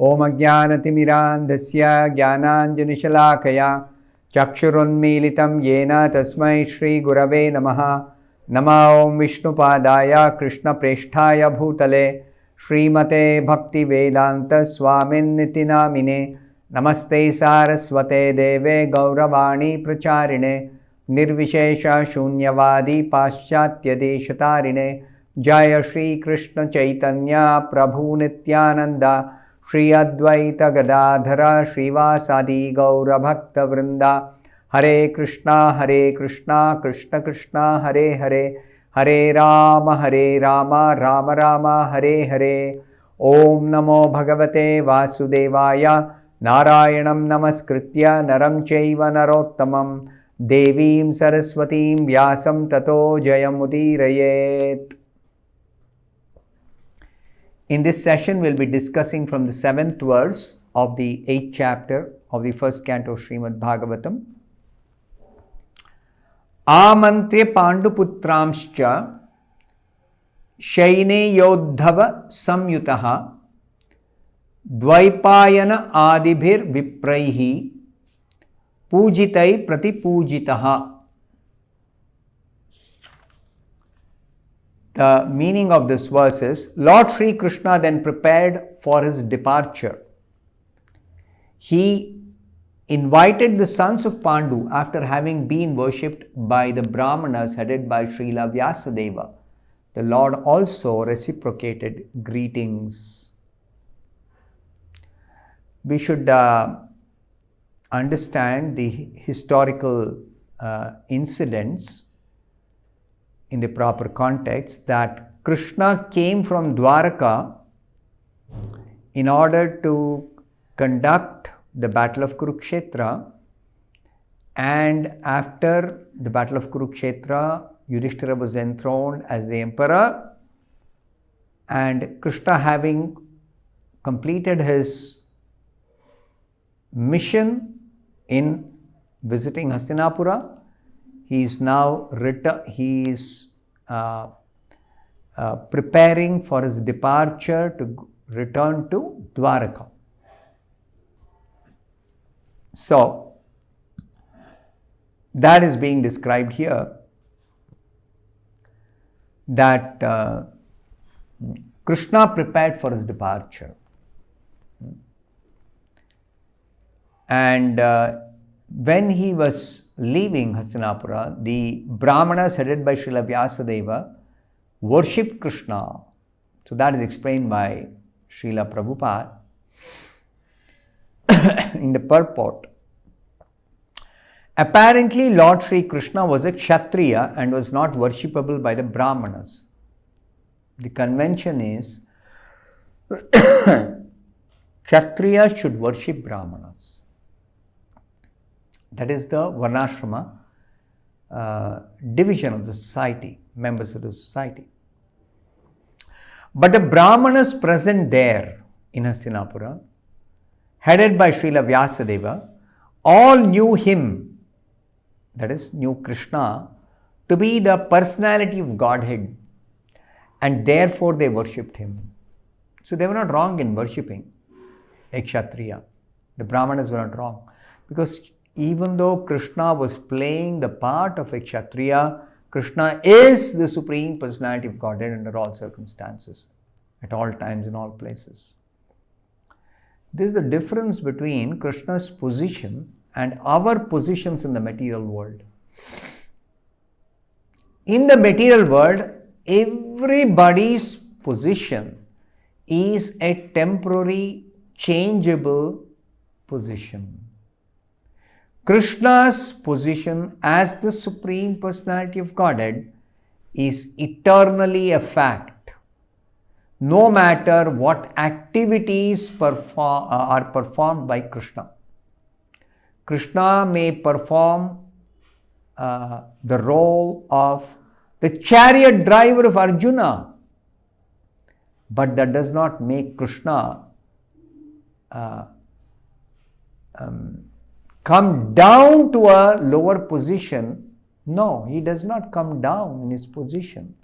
Om Ajnanatimirandhasya Jnananjanishalakhaya Chakshurunmilitam Yena Tasmai Shri Gurave Namaha. Nama Om Vishnupadaya Krishna Presthaya Bhutale Srimate Bhaktivedanta Swamin Nitinamine. Namaste Saraswate Deve Gauravani Pracharine Nirvishesha Shunyavadi Paschatya Deshatarine. Jaya Shri Krishna Chaitanya Prabhu Nityananda Shri Advaita Gadadhara Srivasadi Gaura Bhakta Vrinda. Hare Krishna Krishna Krishna Hare Hare Hare Rama Rama Rama Hare Hare. Om Namo Bhagavate Vasudevaya Narayanam Namaskritya Naram Chaiva Narottamam Devim Saraswatim Vyasam Tato Jayamudirayet. In this session, we'll be discussing from the 7th verse of the 8th chapter of the first canto of Srimad Bhagavatam. Amantya Panduputramscha Shaine Yodhava Samyutaha Dvaipayana Adibhir Vipraihi Pujitai Pratipujitaha. The meaning of this verse is, Lord Sri Krishna then prepared for his departure. He invited the sons of Pandu after having been worshipped by the Brahmanas headed by Srila Vyasadeva. The Lord also reciprocated greetings. We should understand the historical incidents in the proper context, that Krishna came from Dwaraka in order to conduct the battle of Kurukshetra, and after the battle of Kurukshetra, Yudhishthira was enthroned as the emperor, and Krishna, having completed his mission in visiting Hastinapura, he is now preparing for his departure to return to Dwaraka. So, that is being described here, that Krishna prepared for his departure. And when he was leaving Hastinapura, the Brahmanas headed by Srila Vyasadeva worshipped Krishna. So that is explained by Srila Prabhupada in the purport. Apparently, Lord Sri Krishna was a Kshatriya and was not worshipable by the Brahmanas. The convention is Kshatriyas should worship Brahmanas. That is the Varnashrama division of the society, members of the society. But the Brahmanas present there in Hastinapura, headed by Srila Vyasadeva, all knew him, that is, knew Krishna, to be the personality of Godhead, and therefore they worshipped him. So they were not wrong in worshipping a Kshatriya. The Brahmanas were not wrong, because even though Krishna was playing the part of a Kshatriya, Krishna is the Supreme Personality of Godhead under all circumstances, at all times, in all places. This is the difference between Krishna's position and our positions in the material world. In the material world, everybody's position is a temporary, changeable position. Krishna's position as the Supreme Personality of Godhead is eternally a fact, no matter what activities are performed by Krishna. Krishna may perform the role of the chariot driver of Arjuna, but that does not make Krishna come down to a lower position. No, he does not come down in his position.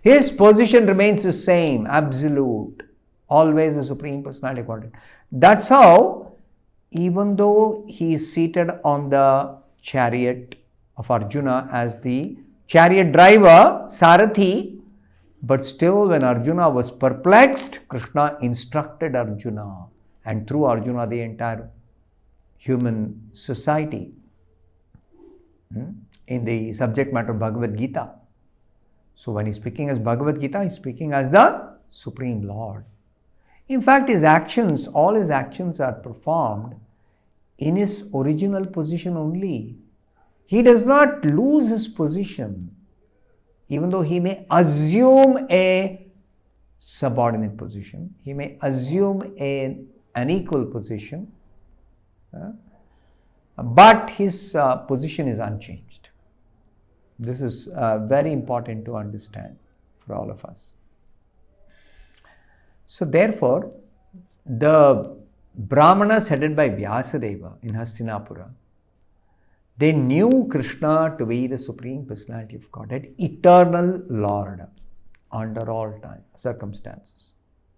His position remains the same, absolute. always the Supreme Personality of Godhead. That's how, even though he is seated on the chariot of Arjuna as the chariot driver, Sarathi, but still when Arjuna was perplexed, Krishna instructed Arjuna, and through Arjuna the entire human society. In the subject matter of Bhagavad Gita. So when he's speaking as Bhagavad Gita, he's speaking as the Supreme Lord. In fact, his actions, all his actions are performed in his original position only. He does not lose his position, even though he may assume a subordinate position, he may assume an equal position, but his position is unchanged. This is very important to understand for all of us. So therefore, the Brahmanas headed by Vyasadeva in Hastinapura, they knew Krishna to be the Supreme Personality of Godhead, eternal Lord, under all time, circumstances,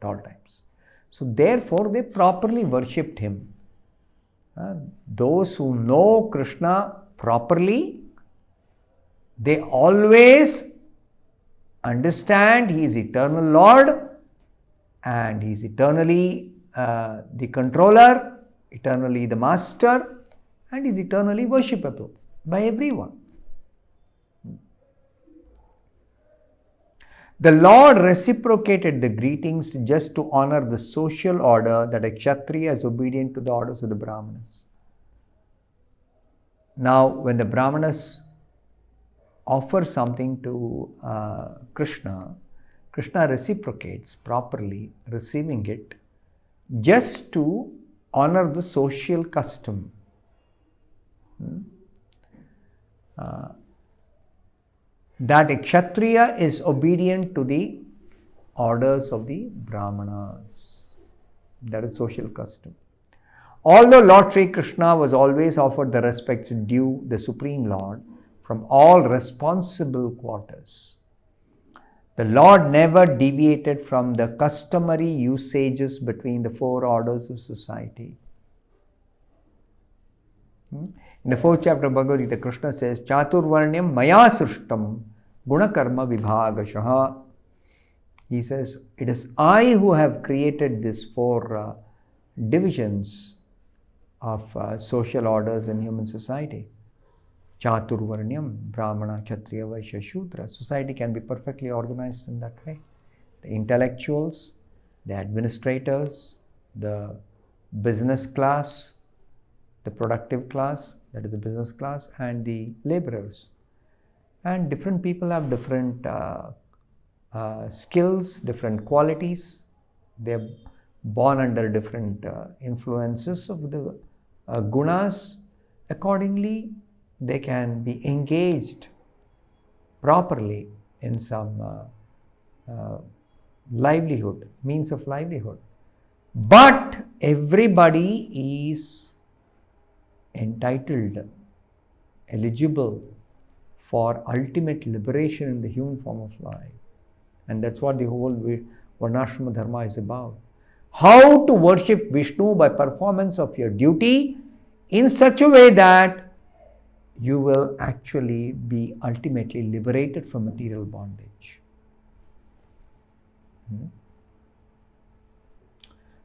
at all times. So therefore, they properly worshipped him. Those who know Krishna properly, they always understand he is eternal Lord and he is eternally the controller, eternally the master, and is eternally worshipable by everyone. The Lord reciprocated the greetings just to honor the social order that a Kshatriya is obedient to the orders of the Brahmanas. Now, when the Brahmanas offer something to Krishna, Krishna reciprocates properly, receiving it just to honor the social custom. That a Kshatriya is obedient to the orders of the Brahmanas. That is social custom. Although Lord Sri Krishna was always offered the respects due the Supreme Lord from all responsible quarters, the Lord never deviated from the customary usages between the four orders of society. In the 4th chapter of Bhagavad Gita, Krishna says, Chaturvarnyam maya srishtam gunakarma vibhagashaha. He says, it is I who have created these four divisions of social orders in human society. Chaturvarnyam, Brahmana, Kshatriya, Vaishya, Shudra. Society can be perfectly organized in that way. The intellectuals, the administrators, the business class, the productive class, that is the business class, and the laborers. And different people have different skills, different qualities. They are born under different influences of the gunas. Accordingly, they can be engaged properly in some livelihood, means of livelihood. But everybody is entitled, eligible for ultimate liberation in the human form of life. And that's what the whole Varnashrama Dharma is about. How to worship Vishnu by performance of your duty in such a way that you will actually be ultimately liberated from material bondage.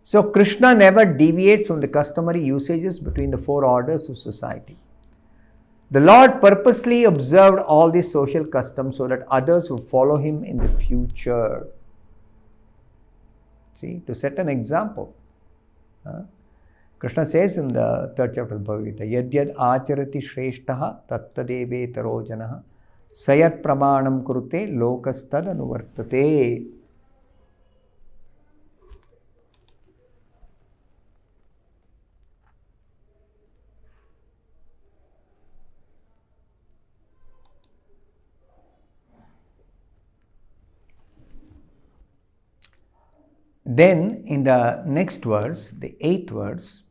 So Krishna never deviates from the customary usages between the four orders of society. The Lord purposely observed all these social customs so that others would follow him in the future. See, to set an example. Krishna says in the 3rd chapter of Bhagavad Gita, Yadyad acharati shreshtaha tattadeve tarojanaha sayat pramanam kurute lokastad anuvartate. Then in the next verse, the 8th verse,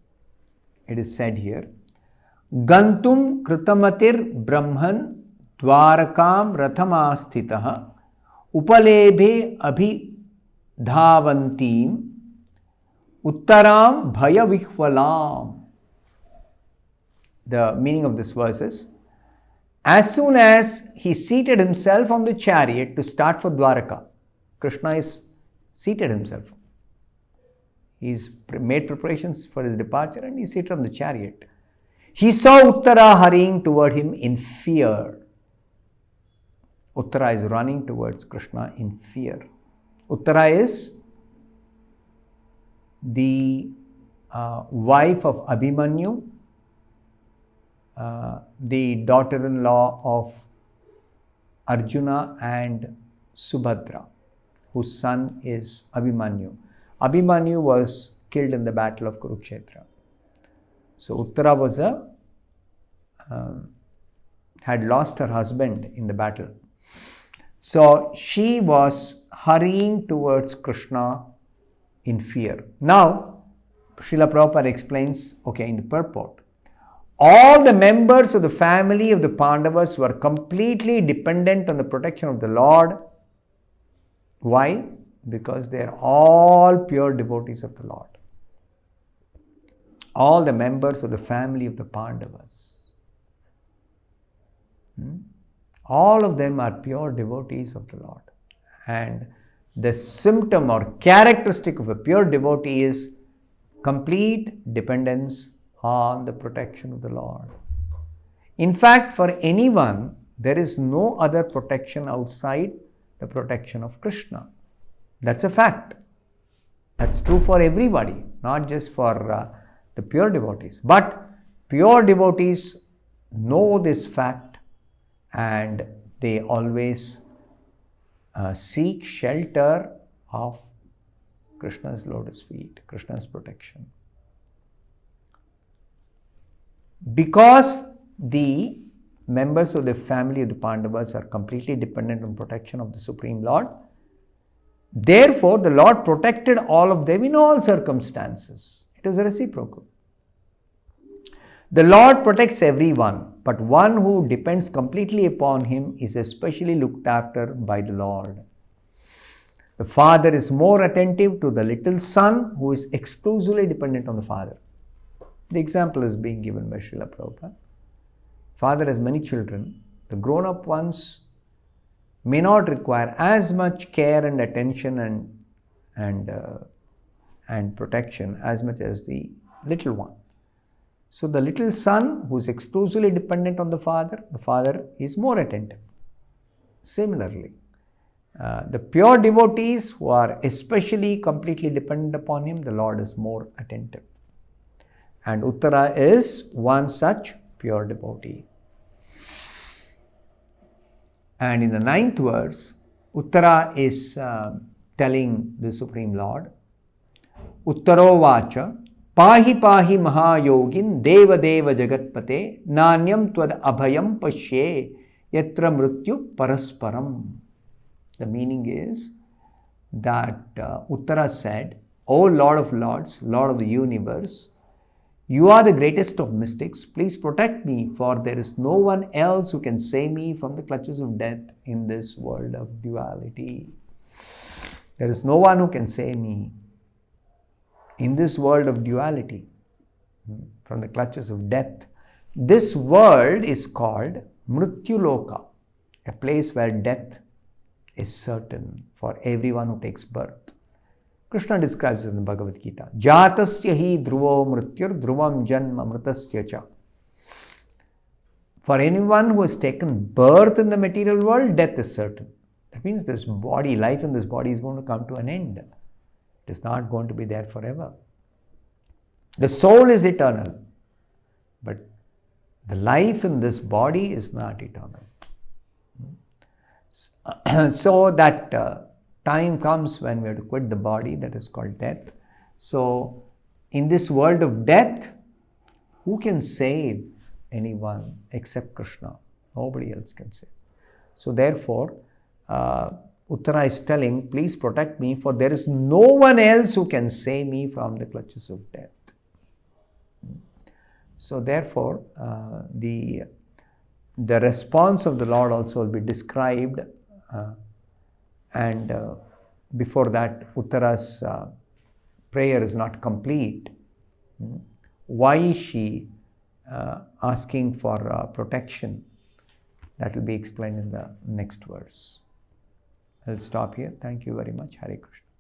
it is said here, Gantum krutamatir brahman dwarakam rathamastitaha upalebhe abhidhavantim Uttaram Bhaya Vihvalam. The meaning of this verse is, as soon as he seated himself on the chariot to start for Dwaraka, Krishna is seated himself. He's made preparations for his departure and he's seated on the chariot. He saw Uttara hurrying toward him in fear. Uttara is running towards Krishna in fear. Uttara is the wife of Abhimanyu, the daughter-in-law of Arjuna and Subhadra, whose son is Abhimanyu. Abhimanyu was killed in the battle of Kurukshetra. So Uttara was had lost her husband in the battle. So she was hurrying towards Krishna in fear. Now, Srila Prabhupada explains, in the purport, all the members of the family of the Pandavas were completely dependent on the protection of the Lord. Why? Because they are all pure devotees of the Lord. All the members of the family of the Pandavas. All of them are pure devotees of the Lord. And the symptom or characteristic of a pure devotee is complete dependence on the protection of the Lord. In fact, for anyone, there is no other protection outside the protection of Krishna. That's a fact. That's true for everybody, not just for the pure devotees. But pure devotees know this fact and they always seek shelter of Krishna's lotus feet, Krishna's protection. Because the members of the family of the Pandavas are completely dependent on protection of the Supreme Lord, therefore the Lord protected all of them in all circumstances. It was reciprocal. The Lord protects everyone, but one who depends completely upon Him is especially looked after by the Lord. The father is more attentive to the little son who is exclusively dependent on the father. The example is being given by Srila Prabhupada. Father has many children. The grown-up ones may not require as much care and attention and protection as much as the little one. So the little son who is exclusively dependent on the father is more attentive. Similarly, the pure devotees who are especially completely dependent upon him, the Lord is more attentive. And Uttara is one such pure devotee. And in the 9th verse, Uttara is telling the Supreme Lord, Uttaro vacha pahi pahi mahayogin deva deva jagatpate nanyam tvad abhayam pashye yatra mrityu parasparam. The meaning is that Uttara said, O Lord of Lords, Lord of the universe, you are the greatest of mystics. Please protect me, for there is no one else who can save me from the clutches of death in this world of duality. There is no one who can save me in this world of duality from the clutches of death. This world is called Mrityu-loka, a place where death is certain for everyone who takes birth. Krishna describes it in the Bhagavad Gita. Jatasya hi dhruvo mrityur dhruvam janma mritasya cha. For anyone who has taken birth in the material world, death is certain. That means this body, life in this body is going to come to an end. It is not going to be there forever. The soul is eternal, but the life in this body is not eternal. So that time comes when we have to quit the body, that is called death. So in this world of death, who can save anyone except Krishna? Nobody else can save. So therefore, Uttara is telling, please protect me, for there is no one else who can save me from the clutches of death. So therefore, the response of the Lord also will be described, and before that, Uttara's prayer is not complete. Why is she asking for protection? That will be explained in the next verse. I'll stop here. Thank you very much. Hare Krishna.